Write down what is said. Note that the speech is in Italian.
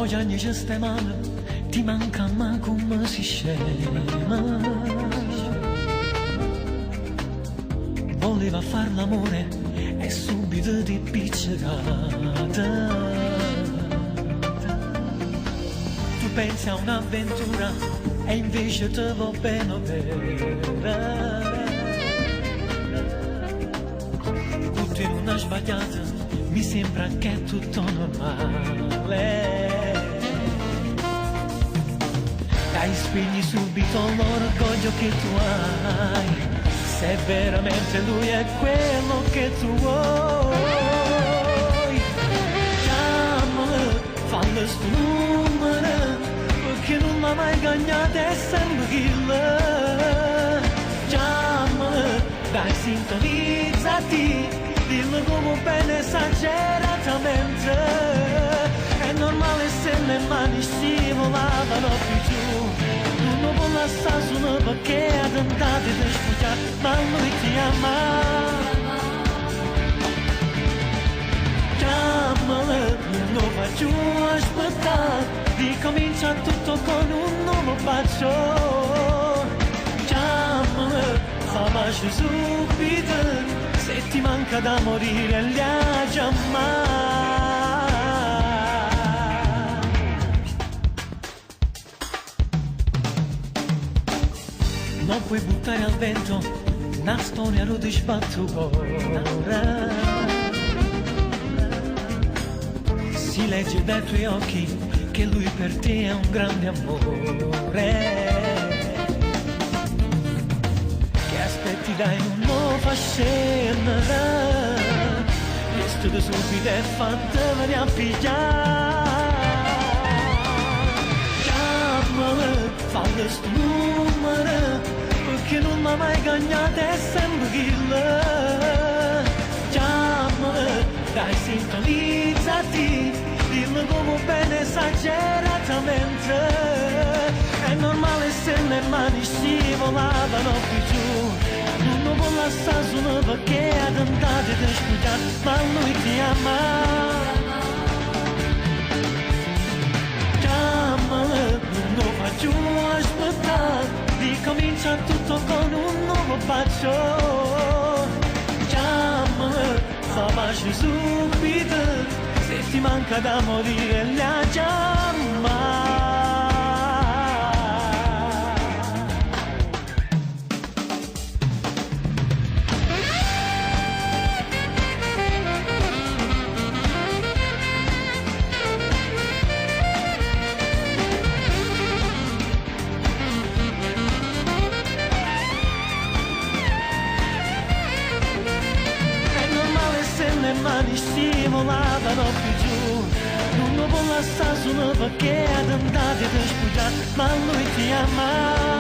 già ogni settimana ti manca ma come si scema. Voleva far l'amore e subito ti pizzicata. Tu pensi a un'avventura e invece te va bene vera. Tutto in una sbagliata, mi sembra che è tutto normale. Dai, spegni subito l'orgoglio che tu hai, se veramente lui è quello che tu vuoi. Chiamalo, fallo sto numero, perché non l'ha mai ganyato e sempre killer. Chiamalo, dai, sintonizzati, dillo come bene esageratamente. È normale se le mani scivolavano più giù. Non può lasciare solo perché ha tentato di sfruttare, ma lui ti ama. Chiamalo, non lo faccio aspettare, ricomincia tutto con un nuovo bacio. Chiamalo, fa bacio subito, se ti manca da morire li ha già mai. Non puoi buttare al vento una storia di sbattutora. Si legge dai tuoi occhi che lui per te è un grande amore. Che aspetti dai un nuovo scena, questo da subito è fatto a pigliare. Chiamalo, fallo sto numero, perché non l'ha mai ganyato è sempre killer. Chiamalo, dai, sintonizzati, dillo come bene esageratamente. È normale se le mani scivolavano più giù. Non lo può lasciare solo perché ha tentato di sfruttare, ma lui ti ama. Chiamalo, non lo faccio aspettare, ricomincia tutto con un nuovo bacio. Chiamalo, fa bacio subito, se ti manca da morire li ha già mai. Le mani scivolavano più giù. Non lo può lasciare solo perché ha tentato di sfruttare, ma lui ti ama.